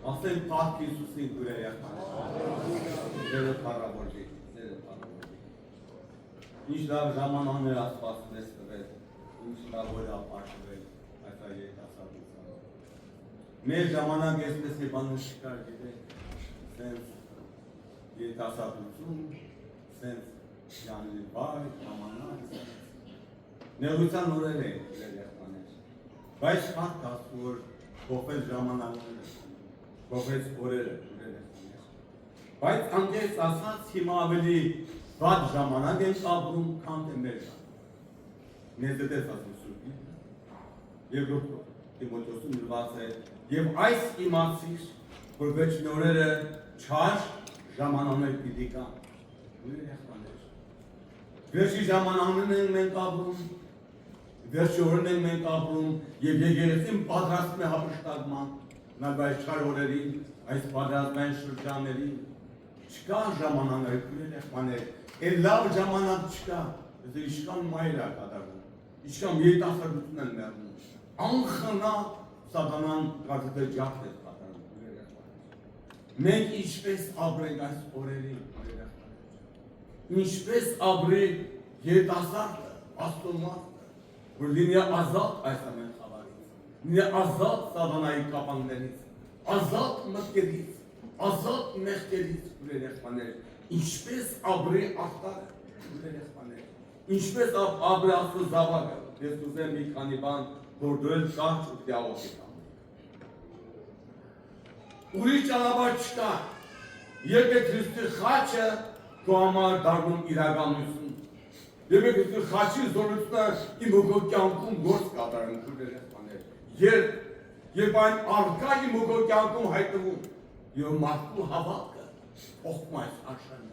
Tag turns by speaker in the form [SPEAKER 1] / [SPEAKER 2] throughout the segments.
[SPEAKER 1] Ասեն Փառք Հիսուսի գուրերական։ Ձերը փառավորի, ձերը փառավորի։ Ինչ լավ ժամանակներ Աստված մեզ տվել, ինչ լավ որ ապաշխվել այս երիտասարդությանը։ Մեր ժամանակ այսպես մի բան չկար, գիտեք, սենց երիտասարդություն, սենց յանելի բայ, ժամանակ, նեղության օրեր են երեխաներ, բայց Փառք Աստծո որ փոխել ժամանակները, փոխել օրերը երեխաներ, բայց անգես ասած հիմա ավելի վատ ժամանակ են ապրում, քան թե մեր ժամանակ։ Մեզ դες ասում Սուրբ Գիրքը, երկրորդ Տիմոթեոսում գրված է, եւ այս իմացիր, որ վերջին օրերը չար ժամանակներ պիտի կան։ Երեխաներ, վերջի ժամանակներն ենք մենք ապրում, վերջի օրերն ենք մենք ապրում, եւ եկեղեցին պատրաստվում է հափշտակման, բայց չար օրերին, այս պատրաստման շրջաններին չկա ժամանակներ, երեխաներ, այլ լավ ժամանակ չկա, իշքան մայր է կատարվում, իշքան երիտասարդություն են մեռնում, անխնա սատանան կարծես ջախտ է կատարում, երեխաներ։ Մենք ինչպես ապրենք այս օրերին, երեխաներ, ինչպես ապրի երիտասարդը, աստոնմարտը, որ լինի ազատ այս ամեն խավարից, լինի ազատ սատանայի կապաններից, ազատ մտքերից, ազատ մեղքերից, երեխաներ, ինչպես ապրի աղտարը, երեխաներ, ինչպես ապրի Աստծո զավակը, ես կուզեմ մի քանի բան գործել կարճ ու դիալոգի տամ։ Ուրիշ ճանապարհ չկա, եթե Քրիստոսի խաչը քո համար դառնում իրականություն, եթե Քրիստոսի խաչի զորությունը իմ հոգու կյանքում գործ կատարում, երեխաներ, երբ այն առկա իմ հոգու կյանքում հայտնվում, եւ մարդու հավատքը փոխում այս աշխարհը,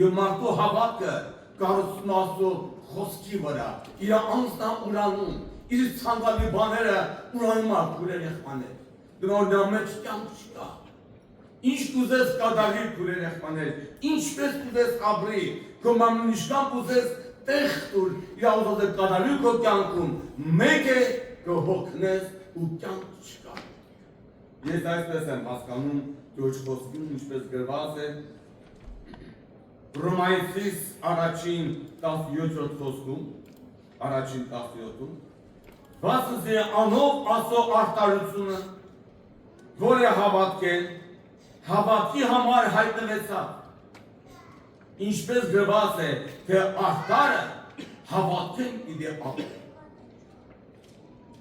[SPEAKER 1] եւ մարդու հավատքը կառուցում Աստծո խոսքի վրա, իր անձնա ուրանում, իր ցանկալի բաները ուրանում մարդու երեխաներ, դրա մեջ կյանք չկա։ Ինչ կուզես կատարի քո երեխաներ, ինչպես կուզես ապրի, քո մամնիշկան կուզես տեղ տուր, իր ուզածը կատարի քո կյանքում, մեկ է կհոգնես ու կյանք չկա։ Ես այսպես եմ հասկանում Տիրոջ խոսքում, ինչպես գրված է Հռոմայեցիս առաջին 17-րդ խոսքում, առաջին 17-ում, վասնզի անով Աստծո արտարությունը, որ է հավատքեն, հավատքի համար հայտնվեցավ, ինչպես գրված է, թե արտարը հավատքեն իդե ապրել։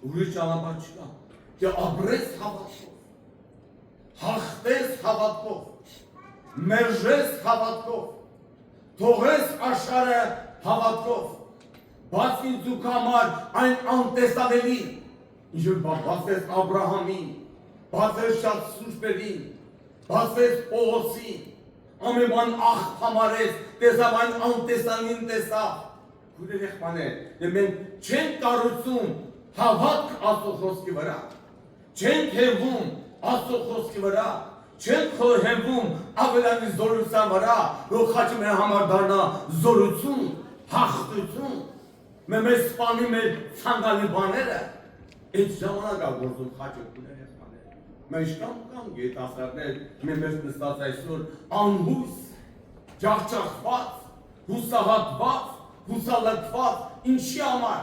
[SPEAKER 1] Ուրիշ ճանապարհ չկա, թե ապրես հավատքով, հաղթես հավատքով, մերժես հավատքով, թողես աշխարհը հավատքով, բացին դուք համար այն անտեսանելին, ինչ բացես Աբրահամին, բացես շատ սուրբերին, բացես Պողոսին, ամեն բան աղբ համարես, տեսավ այն անտեսանին տեսավ, քույր երեխաներ, եւ մենք չենք կառուցում հավատք Աստծո խոսքի վրա, չենք հենվում Աստծո խոսքի վրա, չենք հենվում ավելանի զորության վրա, որ խաչը մեր համար դառնա զորություն, հաղթություն, մեր սպանի մեր ցանկալի բաները, այդ ժամանակ գործում խաչը քույր երեխաներ, մենք կան երիտասարդներ, մեր նստած այսօր անհույս, ջախջախված, հուսահատված, հուսալքված, ինչի համար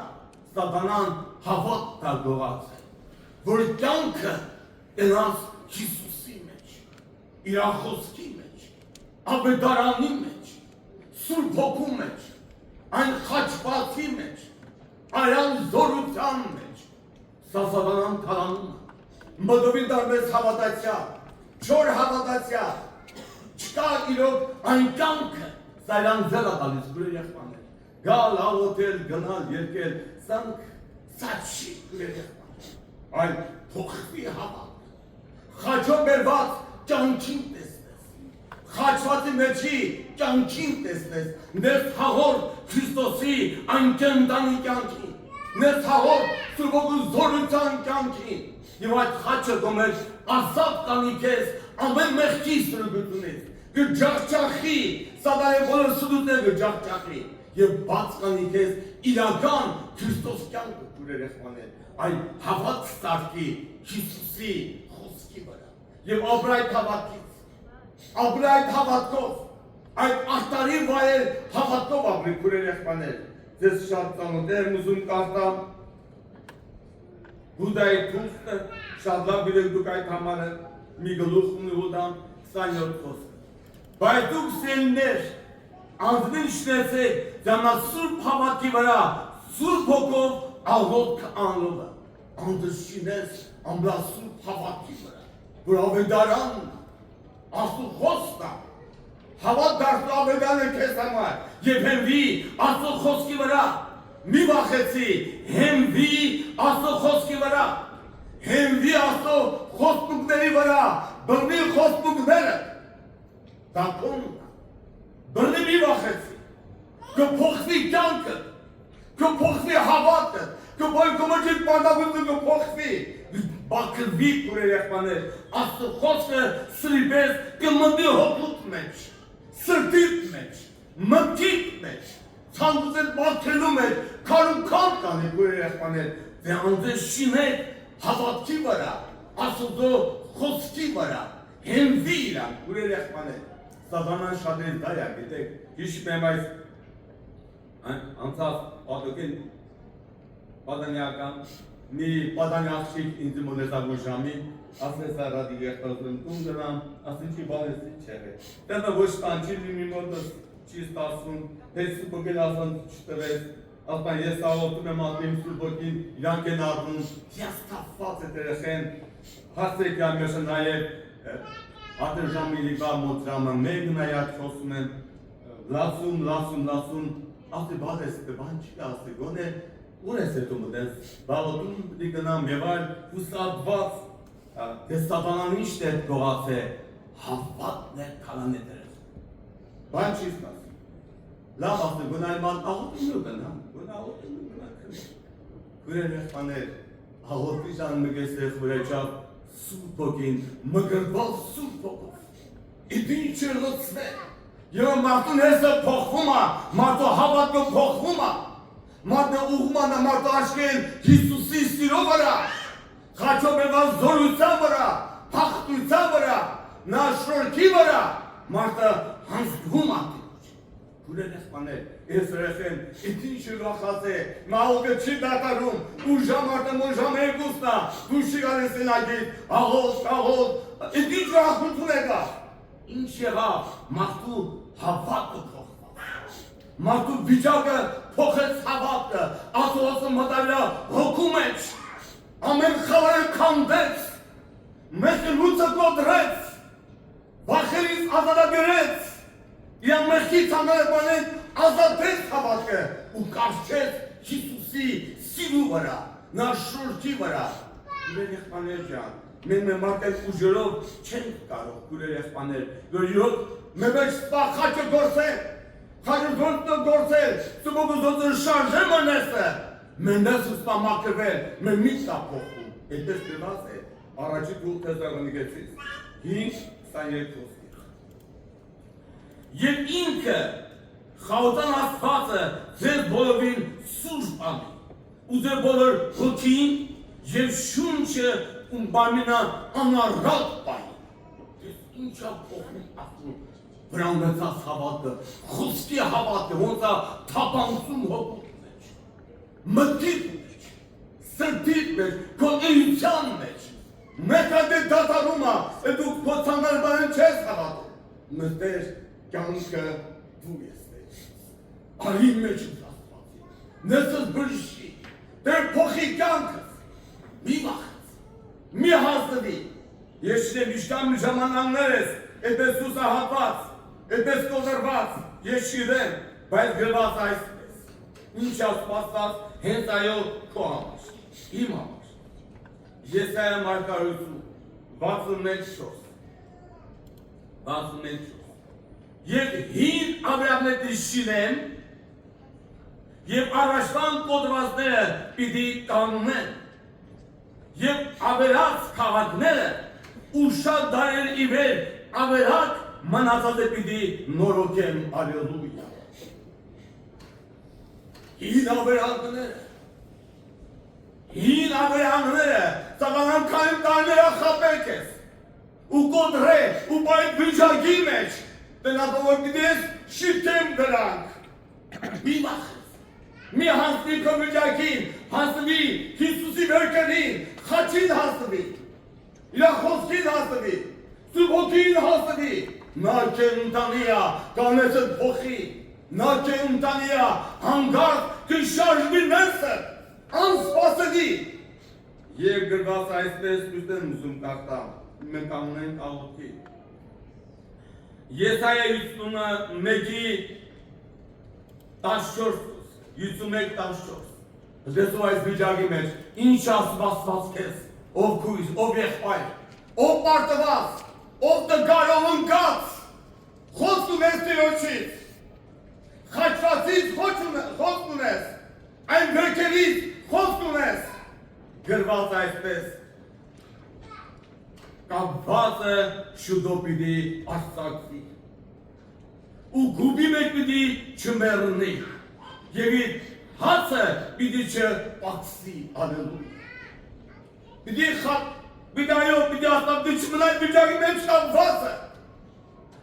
[SPEAKER 1] սատանան հավատ տալգողած է, որ կյանքը ենաս Հիսուսի մեջ, իր խոսքի մեջ, աբեդարանի մեջ, Սուրբ Հոգու մեջ, այն խաչվածի մեջ, այն զորության մեջ, սա սատանան թալանում է, մտովին դարմես հավատացյալ, չոր հավատացյալ, չկա իրոք այն կյանքը, սա իրան ձելա տալիս քույր երեխաներ, գալ, աղոթել, գնալ, երկել, սա չի քույր երեխաներ, այլ փոխվի հավատ, խաչով բերված կյանքին տեսնես, խաչվածի մեջի կյանքին տեսնես, նես հաղորդ Քրիստոսի այն կենդանի կյանքին, նես հաղորդ Սուրբ Հոգու զորության կյանքին, եւ այդ խաչը դու մեր ազատ կանի քեզ ամեն մեղքի սրբությունից, կջախջախի, սատանայի բոլոր սուդուտները կջախջախի, եւ բաց կանի քեզ իրական Քրիստոս կյանքը քույր երեխաներ, այն հավատ ստարկի Հիսուսի խոսքի վրա, եւ ապրայ հավատքից ապրայ հավատքով այդ արտարի վայել հավատքով ապրի քուրեր եղբաներ ձեզ շատ ծանոթ եմ ուզում կարդամ Հուդայի թուստը շատ լավ գիտեք դուք այդ համարը մի գլուխ ունի Հուդան 27 խոսքը բայց դուք սեններ անձնին շնեցեք ձանասուրբ հավատքի վրա սուրբ հոգով աղոթք անողը անդրշինես ամբլասուրբ հավատքի վրա որ ավետարանն Աստու խոսքն հավատ դարձու ավետանը քեզ համար եւ հենվի Աստու խոսքի վրա մի վախեցի հենվի Աստու խոսքի վրա հենվի Աստու խոստումների վրա բռնի խոստումները դակոն բռնի մի վախեցի կփոխվի կյանքը կփոխվի հավատքը կփոխվի պանդագույնը կփոխվի բակրվի քուրեր եղբաներ Աստու խոսքը սրիպես կմտնի հոգուտ մեջ սրտիտ մեջ մտքիտ մեջ ցանկուց բակրելու մեջ քարուքան կանի քուրեր եղբաներ դե անձես շինեք հավատքի վրա Աստծո խոսքի վրա հենվի իրան քուրեր եղբաներ Սատանան շատ էլ դա է գիտեք հիշում եմ այս անցած պատոկին պատանյական մի պատանյախշիկ ինձ մոնետագու ժամի ասես արադի եղտազում տուն դրամ ասեն չի բալեսի չեղե տենը ոչ տանչիլի մի մոտս չի ստասում հեչ սուպոգել ասան չտվեց ասպան ես աղոտում եմ ատիմ սուպոգին իրանք են արվում ես տապված է տերեխեն հասեք յամյոշը նաև ատր ժամի լիբա մոտրամը մեկ նայատ խոսում են լասում ասի բալես բան չի ասի գոնե Ուր ես հետում դες բաղոտում դիգնամ եւ այլ հուսատված դες սատանան ինչ դեր գողաց է հավատն է քալանետերը բան չի ստացի լավ ասի գոնայման աղոտում գնամ գոնաղոտում գնամ քուրեր եղբաներ աղոտի ժան մգեսեղ վրեջավ սուրբ ոգին մգրբալ սուրբ ոգով իդին չեր լծվե եւ մարդուն հեսը փոխվում է մարդու հավատքը փոխվում է Մարդը ուղման է մարդը աշկեն Հիսուսի սիրո վրա, խաչով եղան զորության վրա, հաղթության վրա, նա շորքի վրա, մարդը հանձգում ատիոչ։ Քուրեր եղբաներ, ես երեխեն, իտ ինչ վախած է, մաղողը չի դատարում, ուժամ մարդը մոժամ երկուսնա, դու չի գալես են այդիտ, աղոտ, իտ ինչ վախություն է գա։ Ինչ եղավ, մարդու հավատը Մարդու վիճակը փոխեց հավատքը, Աստծո մտավրա հոգու մեջ, ամեն խավարը քանդեց, մեզ լույսը կոտրեց, վախերից ազատագրեց, իր մեղքի ցանկալեբանեն ազատեց հավատքը ու կարճեց Հիսուսի սիրու վրա, նա շուրքի վրա, քուրեր եղբաներ ջան, մենք մարդել ուժերով չենք կարող, քուրեր եղբաներ, որ մեր մեջ խաչը գործել Խաչը գործել, սուբոգը զոծը շարժե մնեսը, մենես ուսպա մակրվել, մեր միստա փոխում, այդպես դրված է, առաջի դուլ թեզարոնիգեցից, 5-22 խոսքեր։ Եվ ինքը խաղոտան աստվածը ձեր բոլորին սուրբ անի, ու ձեր բոլոր հոգին և շունչը բամինա անարատ բանի, ինչա փոխում ասում, վրանվեցած հավատը, խոսքի հավատը, ոնց է թապանցում հոգուտ մեջ, մտքիտ մեջ, սրտիտ մեջ, քո էության մեջ, մեկ է դատարում է, դուք քո ցանկալեբանեն չես հավատում, մտեր կյանքը դու ես մեջ, արի մեջ Աստվածի, նեսս բրիշի, դեր փոխի կյանքս, մի վախեց, մի հասնվի, ես չնեմ իշկամ ժամանաններ ես, այդպես ուսահատված, այդպես կոզրված, ես շիրեմ, բայց գրված այսպես, ինչ ասպաստած, հենց այո քո համար, իմ համար, Եսայա մարգարություն, 61:4, և հին Աբրահամների շիրեմ, և առաջվան կոդվածները պիտի կաննեն, և ավերած քաղաքները ու շատ դարեր ի վեր ավերակ մնացած է պիտի նորոգեմ, ալելույա։ Հին ավերանները, սակայն քանի տարիները խապեք ես, ու կոտրե, ու այդ վիճակի մեջ, տնապով որ գիտես, շիպտեմ դրանք, մի վախես, մի հանցնի քո վիճակին, հանցնվի Հիսուսի վերքերին, խաչին հանցնվի, իրա խոսքին հանցնվի, Սուրբ Հոգին հանցնվի, նա քե ընտանիա, կանեսը փոխի, նա քե ընտանիա, հանգարտ կշարժվի ներսը, անսպասելի, եւ գրված այսպես ուստեն ուզում կարտամ, մենք անունենք աղոթքի, Եսայա 51-ի 14, 51-14, դեսու այս վիճակի մեջ, ինչ ասվածված քեզ, ով քույր, ով եղբայր, ով պարտված, ով տգար, ով ընկած, խոսք ունես Տիրոջից, խաչվածից խոսք ունես, այն վերքերից խոսք ունես, գրված այսպես, կապված է շուտով պիտի արձակվի, ու գուբի մեջ պիտի չմեռնի, և իր հացը պիտի չպակսի, ալելույա, պիտի այո, պիտի աստապ, դի չմնայ վիճակի մեջ կապված է,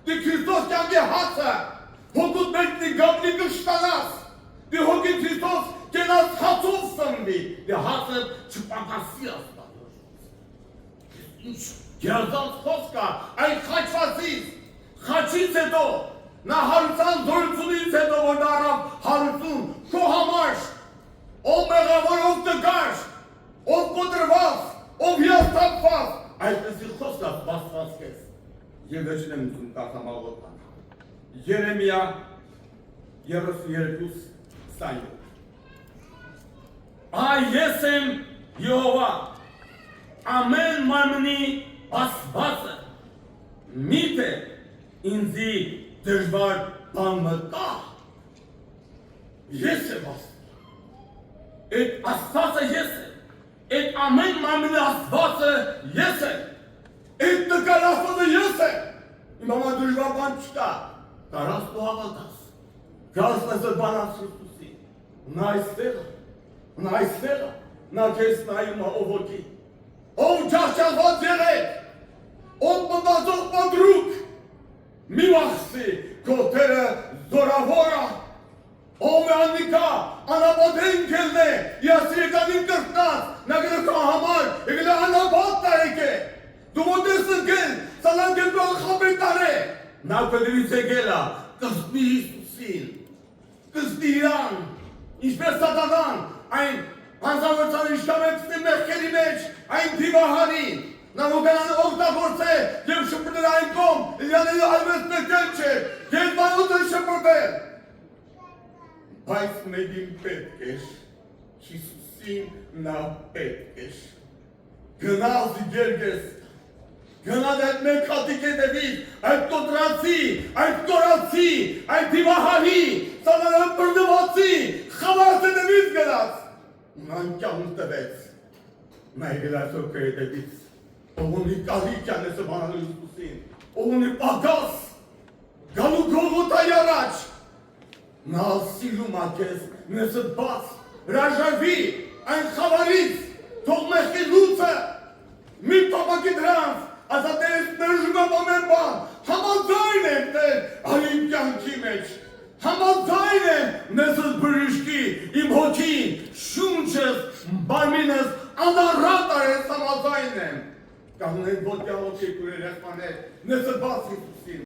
[SPEAKER 1] դի Քրիստոս կյանքի հացը, հոգուտ մեջ դի գաբլի կշտանաս, դի հոգի Քրիստոս կենաս հացով սնվի, դի հացը չպակասի աստապ, ինչ Գերազանց խոսքա, այն խաչվածից, խաչից հետո, նա հարուցան զորությունից հետո, որ դարավ հարություն, քո համար, ով մեղավոր, ով տգար, ով կոտրված, ով հիասթափված, այսպեսի խոսքա բացված քեզ, եւ վերջին եմ ուզում կարդամ աղոթան, Երեմիա 32:27, այ ես եմ Եհովա, ամեն մարմնի ասվածը, միթե ինձի դժվար բան մտա, ես եմ ասված, այդ ասվածը ես եմ, այդ ամեն մարմնի ասվածը ես եմ, այդ տկար ասվածը ես եմ, իմ համար դժվար բան չկա, կարաս դու հավատաս, գաս նեսը բանաս Հիսուսի, նա այստեղ է, նա քեզ նայում է ով ոգի, ով ճահճահված եղեք, ով մտածող պատրուկ, մի վախսի, քո Տերը զորավոր է, ով է աննիկա, անապատեն քեզ է, իասիրեկանին կրտնած, նա գնա քո համար, եկել է անապատ տարեք է, դու մոտ ես ընկել, սալան գետու ալխապետ տար է, նա կդրից եկել է, կսպի Հիսուսին, կսպի իրան, ինչպես սատանան, այն հանձավրցան իշկամեցնի մեղքերի մեջ, այն դիվահարին, նա մոգանան օգտագործ է և շպրտել այն կոմ, իլյանելու այվես մեկել չէ, գետմանուտ է շպրտել, բայց մեկին պետք էր, Հիսուսին նա պետք էր, գնալ զիգերգես, գնալ այդ մեկ հատիկ հետևից, այդ կոտրացի, այդ կորացի, այդ դիվահարի, սանանան պրդվածի, խավարս հետևից գնաց, Նան կյանք տվեց, նա եկել այսօր քո հետևից, ով ունի կարիք անեսը բանալու Հիսուսին, ով ունի պակաս, գալու Գողգոթայի առաջ, նա սիրում է քեզ, նեսը բաց, հրաժարվի այն խավարից, թող մեղքի լուծը, մի տապակի դրանց, ասատես մերժում եմ ամեն բան, համաձայն եմ Տեր, այմ կյանքի մեջ, համաձայն եմ նեսս բրիշկի, իմ հոգին, շունչս, բարմինս, անառատ արես համաձայն եմ, կանունեն ոտյալոք եք ուրեր եղմաներ, նեսը բաց Հիսուսին,